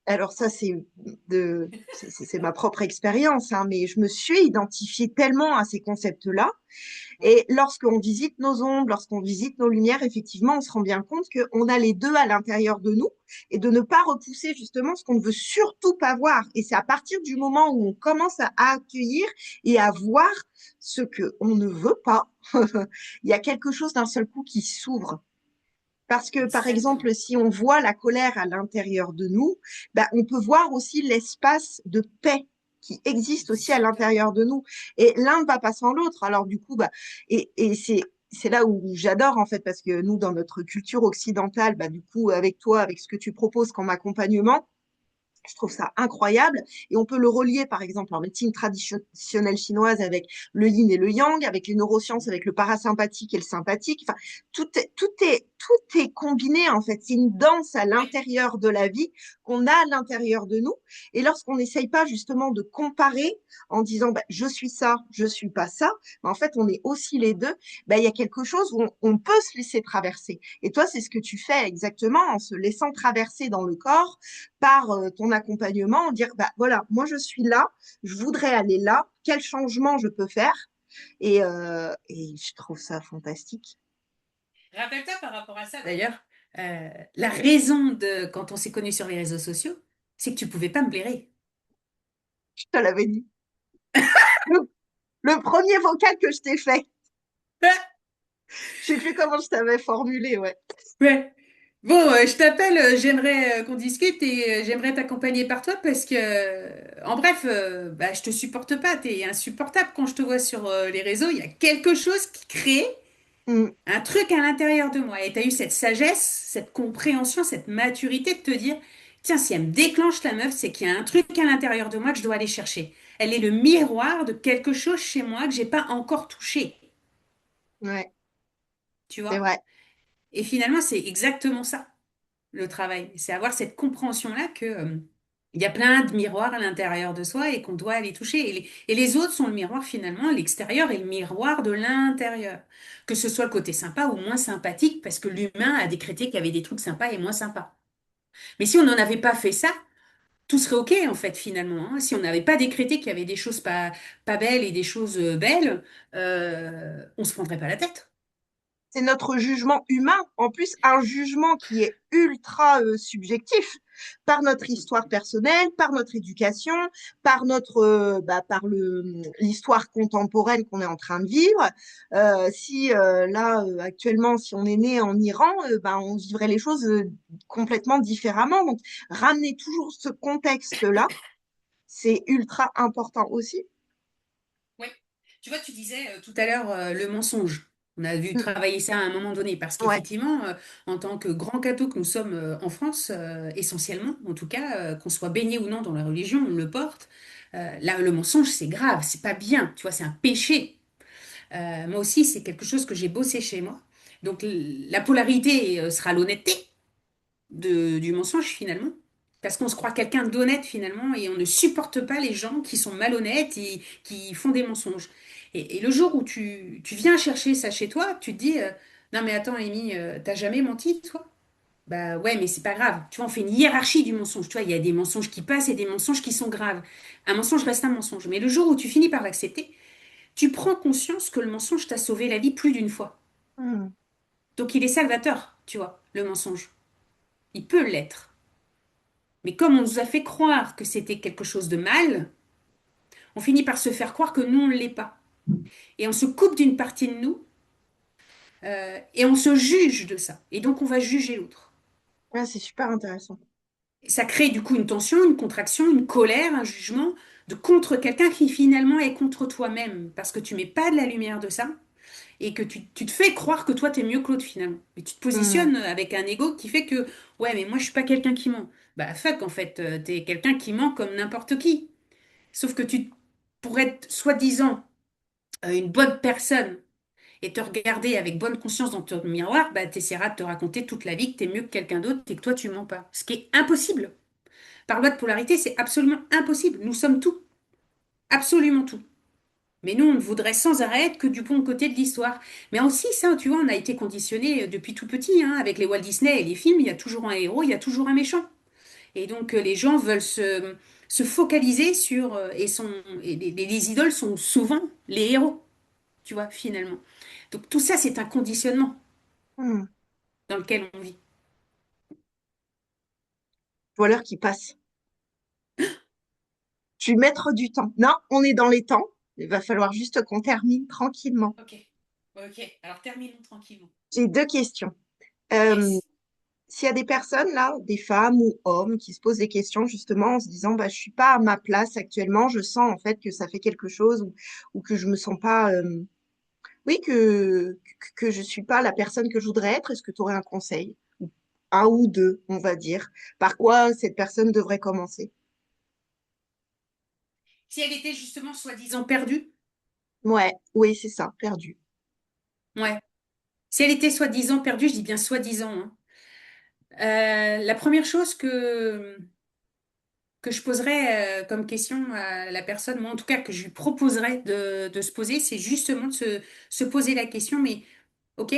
alors ça, c'est ma propre expérience, hein, mais je me suis identifiée tellement à ces concepts-là. Ouais. Et lorsqu'on visite nos ombres, lorsqu'on visite nos lumières, effectivement, on se rend bien compte qu'on a les deux à l'intérieur de nous et de ne pas repousser justement ce qu'on ne veut surtout pas voir. Et c'est à partir du moment où on commence à accueillir et à voir ce que on ne veut pas, il y a quelque chose d'un seul coup qui s'ouvre. Parce que, par Exactement. exemple, si on voit la colère à l'intérieur de nous, ben, on peut voir aussi l'espace de paix qui existe aussi à Exactement. l'intérieur de nous. Et l'un ne va pas sans l'autre. Alors, du coup, bah, c'est là où j'adore, en fait, parce que nous, dans notre culture occidentale, bah, du coup, avec toi, avec ce que tu proposes comme accompagnement, je trouve ça incroyable. Et on peut le relier, par exemple, en médecine traditionnelle chinoise avec le yin et le yang, avec les neurosciences, avec le parasympathique et le sympathique. Enfin, tout est combiné, en fait. C'est une danse à Ouais. l'intérieur de la vie qu'on a à l'intérieur de nous. Et lorsqu'on n'essaye pas, justement, de comparer en disant, bah, je suis ça, je suis pas ça, mais en fait, on est aussi les deux, bah, il y a quelque chose où on peut se laisser traverser. Et toi, c'est ce que tu fais exactement en se laissant traverser dans le corps par ton accompagnement, dire, bah, voilà, moi je suis là, je voudrais aller là, quel changement je peux faire et je trouve ça fantastique. Rappelle-toi par rapport à ça, d'ailleurs, la raison de quand on s'est connus sur les réseaux sociaux, c'est que tu pouvais pas me blairer. Je te l'avais dit. Le, le premier vocal que je t'ai fait, je sais plus comment je t'avais formulé, ouais. Ouais. Bon, je t'appelle, j'aimerais qu'on discute et j'aimerais t'accompagner par toi parce que, en bref, bah, je te supporte pas, t'es insupportable quand je te vois sur les réseaux. Il y a quelque chose qui crée Mm, un truc à l'intérieur de moi. Et tu as eu cette sagesse, cette compréhension, cette maturité de te dire, tiens, si elle me déclenche la meuf, c'est qu'il y a un truc à l'intérieur de moi que je dois aller chercher. Elle est le miroir de quelque chose chez moi que j'ai pas encore touché. Ouais, tu c'est vois? vrai. Et finalement, c'est exactement ça, le travail. C'est avoir cette compréhension-là que, il y a plein de miroirs à l'intérieur de soi et qu'on doit aller toucher. Et les autres sont le miroir finalement, l'extérieur est le miroir de l'intérieur. Que ce soit le côté sympa ou moins sympathique, parce que l'humain a décrété qu'il y avait des trucs sympas et moins sympas. Mais si on n'en avait pas fait ça, tout serait OK en fait finalement, hein. Si on n'avait pas décrété qu'il y avait des choses pas belles et des choses belles, on se prendrait pas la tête. C'est notre jugement humain. En plus, un jugement qui est ultra subjectif par notre histoire personnelle, par notre éducation, par par l'histoire contemporaine qu'on est en train de vivre. Si là actuellement, si on est né en Iran, on vivrait les choses complètement différemment. Donc, ramener toujours ce contexte-là, c'est ultra important aussi. Ouais. Tu vois, tu disais tout à l'heure le mensonge. On a dû Mm. travailler ça à un moment donné parce Ouais, qu'effectivement, en tant que grand catho que nous sommes en France, essentiellement, en tout cas, qu'on soit baigné ou non dans la religion, on le porte. Là, le mensonge, c'est grave, c'est pas bien, tu vois, c'est un péché. Moi aussi, c'est quelque chose que j'ai bossé chez moi. Donc, la polarité sera l'honnêteté du mensonge finalement. Parce qu'on se croit quelqu'un d'honnête finalement et on ne supporte pas les gens qui sont malhonnêtes et qui font des mensonges. Et le jour où tu viens chercher ça chez toi, tu te dis non mais attends Amy, t'as jamais menti toi? Bah ouais mais c'est pas grave. Tu vois, on fait une hiérarchie du mensonge. Tu vois, il y a des mensonges qui passent et des mensonges qui sont graves. Un mensonge reste un mensonge. Mais le jour où tu finis par l'accepter, tu prends conscience que le mensonge t'a sauvé la vie plus d'une fois. mm, Donc il est salvateur, tu vois, le mensonge. Il peut l'être. Mais comme on nous a fait croire que c'était quelque chose de mal, on finit par se faire croire que nous, on ne l'est pas. Et on se coupe d'une partie de nous et on se juge de ça. Et donc, on va juger l'autre. ouais, c'est super intéressant. Et ça crée du coup une tension, une contraction, une colère, un jugement de contre quelqu'un qui finalement est contre toi-même parce que tu mets pas de la lumière de ça et que tu te fais croire que toi, tu es mieux que l'autre finalement. Et tu te Mm, positionnes avec un ego qui fait que, ouais, mais moi, je suis pas quelqu'un qui ment. Bah, fuck, en fait, t'es quelqu'un qui ment comme n'importe qui. Sauf que pour être soi-disant une bonne personne et te regarder avec bonne conscience dans ton miroir, bah, tu essaieras de te raconter toute la vie que tu es mieux que quelqu'un d'autre et que toi, tu mens pas. Ce qui est impossible. Par loi de polarité, c'est absolument impossible. Nous sommes tout. Absolument tout. Mais nous, on ne voudrait sans arrêt être que du bon côté de l'histoire. Mais aussi, ça, tu vois, on a été conditionné depuis tout petit, hein, avec les Walt Disney et les films, il y a toujours un héros, il y a toujours un méchant. Et donc, les gens veulent se focaliser sur, et les idoles sont souvent les héros, tu vois, finalement. Donc, tout ça, c'est un conditionnement mm. dans lequel on vit. Je vois l'heure qui passe. Je vais mettre du temps. Non, on est dans les temps. Il va falloir juste qu'on termine tranquillement. Ok, ok. Alors, terminons tranquillement. J'ai deux questions. Euh, Yes. S'il y a des personnes là, des femmes ou hommes, qui se posent des questions justement en se disant, bah, je suis pas à ma place actuellement, je sens en fait que ça fait quelque chose ou que je me sens pas, oui, que je suis pas la personne que je voudrais être, est-ce que tu aurais un conseil? Un ou deux, on va dire. Par quoi cette personne devrait commencer? Si elle était justement soi-disant perdue, Ouais, oui, c'est ça, perdu. ouais. Si elle était soi-disant perdue, je dis bien soi-disant, hein. La première chose que je poserais comme question à la personne, moi en tout cas que je lui proposerais de se poser, c'est justement de se poser la question, mais ok,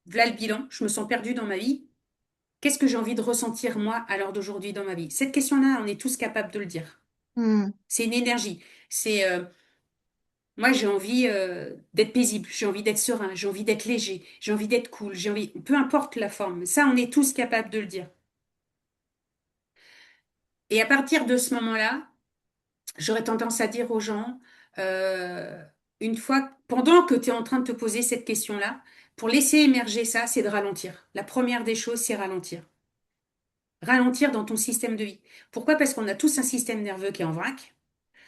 voilà le bilan, je me sens perdue dans ma vie. Qu'est-ce que j'ai envie de ressentir moi à l'heure d'aujourd'hui dans ma vie? Cette question-là, on est tous capables de le dire. Hmm, C'est une énergie. C'est moi j'ai envie d'être paisible, j'ai envie d'être serein, j'ai envie d'être léger, j'ai envie d'être cool, j'ai envie, peu importe la forme. Ça, on est tous capables de le dire. Et à partir de ce moment-là, j'aurais tendance à dire aux gens, euh, pendant que tu es en train de te poser cette question-là, pour laisser émerger ça, c'est de ralentir. La première des choses, c'est ralentir. Ralentir dans ton système de vie. Pourquoi? Parce qu'on a tous un système nerveux qui est en vrac.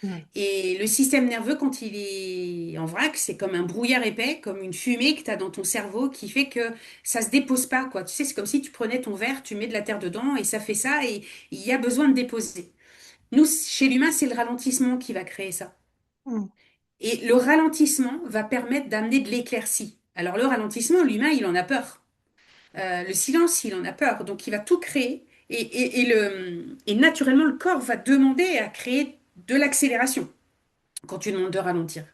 hmm, Et le système nerveux, quand il est en vrac, c'est comme un brouillard épais, comme une fumée que tu as dans ton cerveau qui fait que ça se dépose pas, quoi. Tu sais, c'est comme si tu prenais ton verre, tu mets de la terre dedans et ça fait ça et il y a besoin de déposer. Nous, chez l'humain, c'est le ralentissement qui va créer ça. hmm. Et le ralentissement va permettre d'amener de l'éclaircie. Alors le ralentissement, l'humain, il en a peur. Le silence, il en a peur. Donc il va tout créer. Et naturellement, le corps va demander à créer de l'accélération quand tu demandes de ralentir.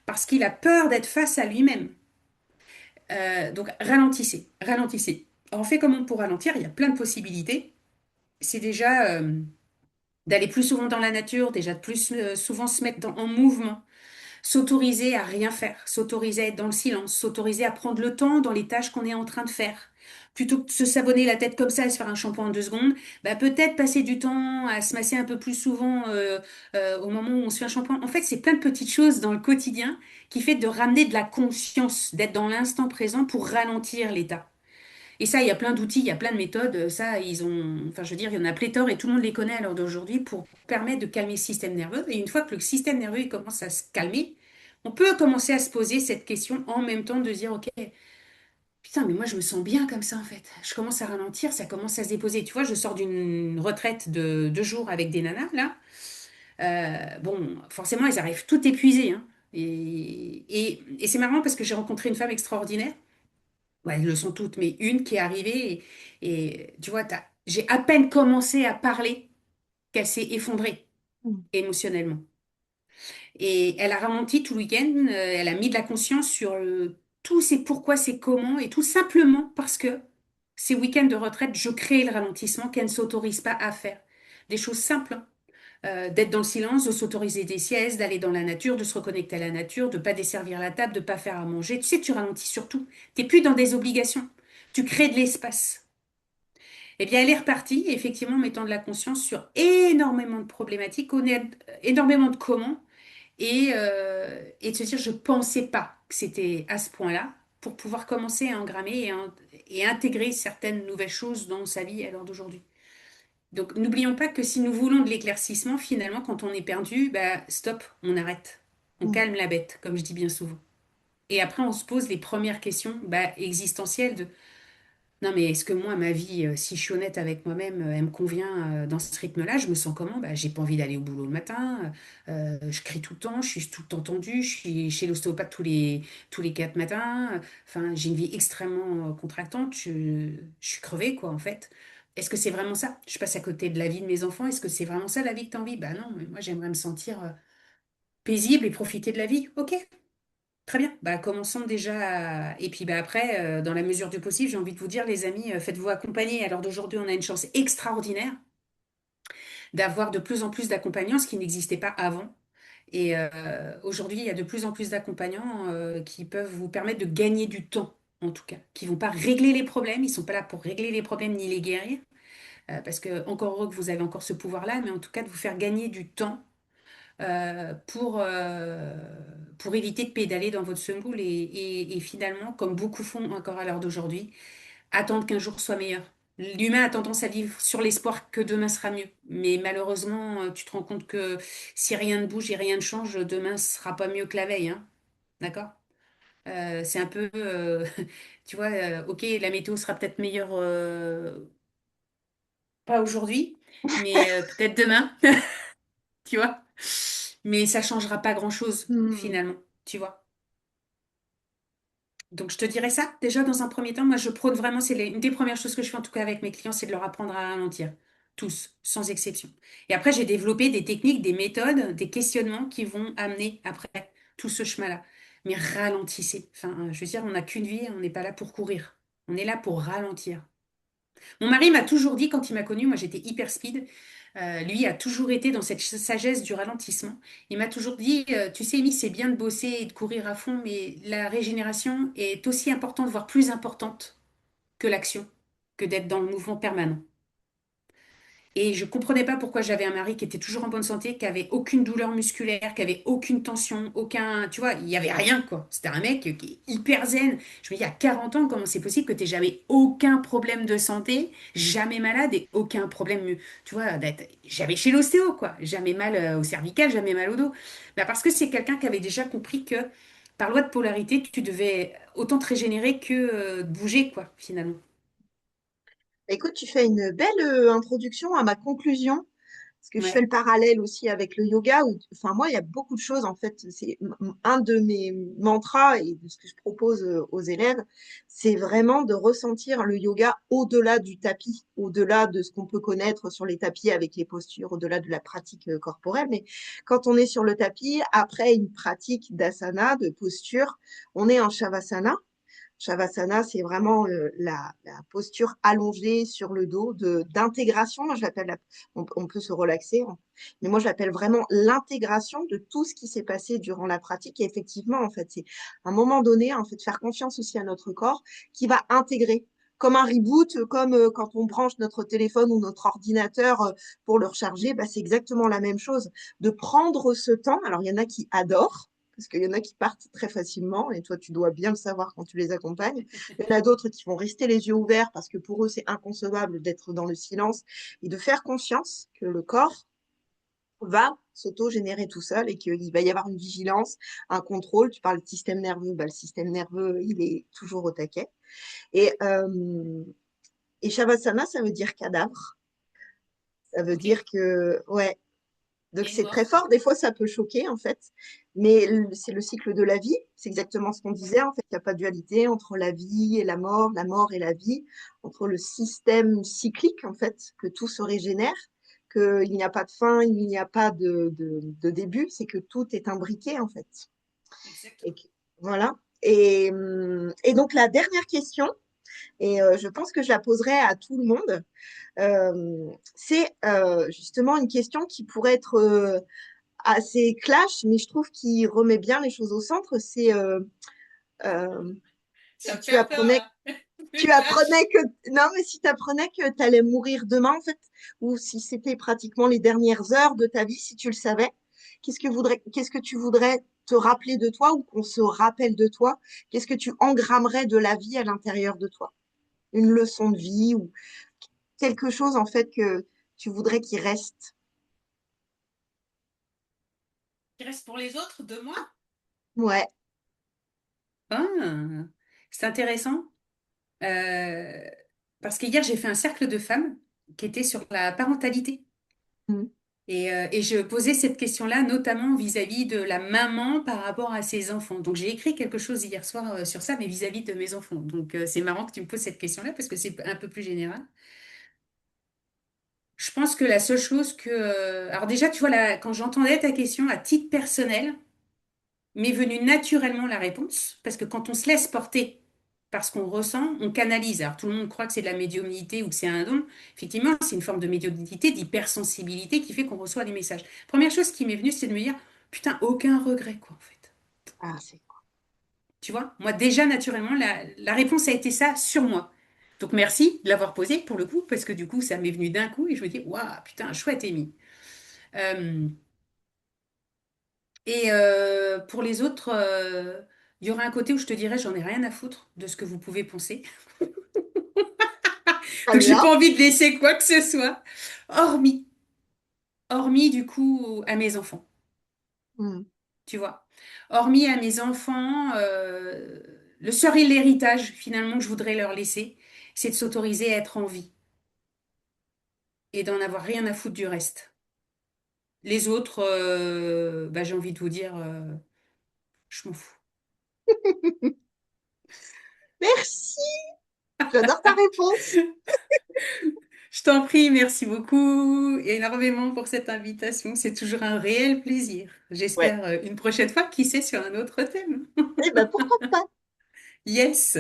Parce qu'il a peur d'être face à lui-même. Donc ralentissez, ralentissez. Alors, on fait comment pour ralentir? Il y a plein de possibilités. C'est déjà d'aller plus souvent dans la nature, déjà de plus souvent se mettre en mouvement, s'autoriser à rien faire, s'autoriser à être dans le silence, s'autoriser à prendre le temps dans les tâches qu'on est en train de faire. Plutôt que de se savonner la tête comme ça et se faire un shampoing en 2 secondes, bah peut-être passer du temps à se masser un peu plus souvent au moment où on se fait un shampoing. En fait, c'est plein de petites choses dans le quotidien qui fait de ramener de la conscience, d'être dans l'instant présent pour ralentir l'état. Et ça, il y a plein d'outils, il y a plein de méthodes. Ça, ils ont, enfin, je veux dire, il y en a pléthore et tout le monde les connaît à l'heure d'aujourd'hui pour permettre de calmer le système nerveux. Et une fois que le système nerveux il commence à se calmer, on peut commencer à se poser cette question en même temps de dire, OK, putain, mais moi, je me sens bien comme ça, en fait. Je commence à ralentir, ça commence à se déposer. Tu vois, je sors d'une retraite de 2 jours avec des nanas, là. Bon, forcément, elles arrivent toutes épuisées, hein. Et c'est marrant parce que j'ai rencontré une femme extraordinaire. Ouais, elles le sont toutes, mais une qui est arrivée et tu vois, j'ai à peine commencé à parler qu'elle s'est effondrée Mm. émotionnellement. Et elle a ralenti tout le week-end, elle a mis de la conscience sur tout c'est pourquoi, c'est comment, et tout simplement parce que ces week-ends de retraite, je crée le ralentissement qu'elle ne s'autorise pas à faire. Des choses simples, hein. D'être dans le silence, de s'autoriser des siestes, d'aller dans la nature, de se reconnecter à la nature, de pas desservir la table, de pas faire à manger. Tu sais, tu ralentis surtout. T'es plus dans des obligations. Tu crées de l'espace. Eh bien, elle est repartie, effectivement, en mettant de la conscience sur énormément de problématiques, énormément de comment, et de se dire, je pensais pas que c'était à ce point-là, pour pouvoir commencer à engrammer et intégrer certaines nouvelles choses dans sa vie à l'heure d'aujourd'hui. Donc, n'oublions pas que si nous voulons de l'éclaircissement, finalement, quand on est perdu, bah, stop, on arrête. On Mm. calme la bête, comme je dis bien souvent. Et après, on se pose les premières questions bah, existentielles de non, mais est-ce que moi, ma vie, si je suis honnête avec moi-même, elle me convient dans ce rythme-là? Je me sens comment? Bah, j'ai pas envie d'aller au boulot le matin, je crie tout le temps, je suis tout le temps tendue, je suis chez l'ostéopathe tous les 4 matins, enfin, j'ai une vie extrêmement contractante, je suis crevée, quoi, en fait. Est-ce que c'est vraiment ça? Je passe à côté de la vie de mes enfants, est-ce que c'est vraiment ça la vie que tu as envie? Bah non, mais moi, j'aimerais me sentir paisible et profiter de la vie. Ok, très bien, bah, commençons déjà. Et puis bah, après, dans la mesure du possible, j'ai envie de vous dire, les amis, faites-vous accompagner. À l'heure d'aujourd'hui, on a une chance extraordinaire d'avoir de plus en plus d'accompagnants, ce qui n'existait pas avant. Et aujourd'hui, il y a de plus en plus d'accompagnants qui peuvent vous permettre de gagner du temps, en tout cas, qui vont pas régler les problèmes. Ils sont pas là pour régler les problèmes ni les guérir, parce que encore heureux que vous avez encore ce pouvoir-là, mais en tout cas de vous faire gagner du temps pour éviter de pédaler dans votre semoule et finalement, comme beaucoup font encore à l'heure d'aujourd'hui, attendre qu'un jour soit meilleur. L'humain a tendance à vivre sur l'espoir que demain sera mieux. Mais malheureusement, tu te rends compte que si rien ne bouge et rien ne change, demain sera pas mieux que la veille, hein. D'accord? C'est un peu, tu vois, ok, la météo sera peut-être meilleure, pas aujourd'hui, mais peut-être demain, tu vois. Mais ça changera pas grand-chose Mm. finalement, tu vois. Donc, je te dirais ça. Déjà, dans un premier temps, moi, je prône vraiment, une des premières choses que je fais, en tout cas avec mes clients, c'est de leur apprendre à ralentir. Tous, sans exception. Et après, j'ai développé des techniques, des méthodes, des questionnements qui vont amener après tout ce chemin-là. Mais ralentissez. Enfin, je veux dire, on n'a qu'une vie, on n'est pas là pour courir. On est là pour ralentir. Mon mari m'a toujours dit, quand il m'a connue, moi j'étais hyper speed, lui a toujours été dans cette sagesse du ralentissement. Il m'a toujours dit, tu sais, Amy, c'est bien de bosser et de courir à fond, mais la régénération est aussi importante, voire plus importante que l'action, que d'être dans le mouvement permanent. Et je comprenais pas pourquoi j'avais un mari qui était toujours en bonne santé, qui avait aucune douleur musculaire, qui avait aucune tension, aucun, tu vois, il y avait rien, quoi. C'était un mec qui est hyper zen. Je me dis, à 40 ans, comment c'est possible que tu jamais aucun problème de santé, jamais malade et aucun problème, tu vois, j'avais chez l'ostéo, quoi. Jamais mal au cervical, jamais mal au dos. Bah, parce que c'est quelqu'un qui avait déjà compris que, par loi de polarité, tu devais autant te régénérer que bouger, quoi, finalement. Écoute, tu fais une belle introduction à ma conclusion. Parce que je fais le Ouais, parallèle aussi avec le yoga, où, enfin, moi, il y a beaucoup de choses, en fait, c'est un de mes mantras et de ce que je propose aux élèves, c'est vraiment de ressentir le yoga au-delà du tapis, au-delà de ce qu'on peut connaître sur les tapis avec les postures, au-delà de la pratique corporelle. Mais quand on est sur le tapis, après une pratique d'asana, de posture, on est en shavasana. Shavasana, c'est vraiment la posture allongée sur le dos d'intégration. Moi, je l'appelle, on peut se relaxer, hein. Mais moi, je l'appelle vraiment l'intégration de tout ce qui s'est passé durant la pratique. Et effectivement, en fait, c'est à un moment donné, en fait, faire confiance aussi à notre corps qui va intégrer. Comme un reboot, comme quand on branche notre téléphone ou notre ordinateur pour le recharger, bah, c'est exactement la même chose. De prendre ce temps. Alors, il y en a qui adorent, parce qu'il y en a qui partent très facilement, et toi, tu dois bien le savoir quand tu les accompagnes. Il y en a d'autres qui vont rester les yeux ouverts parce que pour eux, c'est inconcevable d'être dans le silence et de faire confiance que le corps va s'auto-générer tout seul et qu'il va y avoir une vigilance, un contrôle. Tu parles de système nerveux, bah, le système nerveux, il est toujours au taquet. Et, euh, et Shavasana, ça veut dire cadavre. Ça veut ok. dire que, ouais, donc Et c'est très mort. fort. Des fois, ça peut choquer en fait, mais c'est le cycle de la vie. C'est exactement ce qu'on disait. En fait, il n'y a pas de dualité entre la vie et la mort et la vie, entre le système cyclique en fait, que tout se régénère, qu'il n'y a pas de fin, il n'y a pas de début. C'est que tout est imbriqué en fait. Et Exactement. voilà. Et donc la dernière question, et je pense que je la poserai à tout le monde. C'est justement une question qui pourrait être assez clash, mais je trouve qu'il remet bien les choses au centre. C'est Ça si me fait peur, là. tu Plus clash. apprenais que non, mais si tu apprenais que tu allais mourir demain, en fait, ou si c'était pratiquement les dernières heures de ta vie, si tu le savais, qu'est-ce que tu voudrais te rappeler de toi ou qu'on se rappelle de toi? Qu'est-ce que tu engrammerais de la vie à l'intérieur de toi? Une leçon de vie ou quelque chose en fait que tu voudrais qu'il reste. Qui reste pour les autres de moi? Ouais. Ah, c'est intéressant. Euh, Parce qu'hier, j'ai fait un cercle de femmes qui était sur la parentalité. Mm. Et je posais cette question-là, notamment vis-à-vis de la maman par rapport à ses enfants. Donc, j'ai écrit quelque chose hier soir sur ça, mais vis-à-vis de mes enfants. Donc, c'est marrant que tu me poses cette question-là parce que c'est un peu plus général. Je pense que la seule chose que... alors déjà, tu vois, quand j'entendais ta question à titre personnel, m'est venue naturellement la réponse, parce que quand on se laisse porter par ce qu'on ressent, on canalise. Alors tout le monde croit que c'est de la médiumnité ou que c'est un don. Effectivement, c'est une forme de médiumnité, d'hypersensibilité qui fait qu'on reçoit des messages. Première chose qui m'est venue, c'est de me dire, putain, aucun regret, quoi, en fait. Ah, c'est Tu vois, moi déjà, naturellement, la réponse a été ça sur moi. Donc merci de l'avoir posée pour le coup, parce que du coup, ça m'est venu d'un coup et je me dis, waouh, putain, chouette Amy. Euh, Et pour les autres, il y aura un côté où je te dirais, j'en ai rien à foutre de ce que vous pouvez penser. très Donc j'ai bien. pas envie de laisser quoi que ce soit, hormis, hormis du coup à mes enfants, Mm. tu vois. Hormis à mes enfants, le sort et l'héritage finalement que je voudrais leur laisser, c'est de s'autoriser à être en vie et d'en avoir rien à foutre du reste. Les autres, bah, j'ai envie de vous dire, je m'en fous. Merci. J'adore ta réponse. Je t'en prie, merci beaucoup énormément pour cette invitation. C'est toujours un réel plaisir. Ouais. J'espère une prochaine fois, qui sait, sur un autre thème. Eh ben, pourquoi pas? Yes!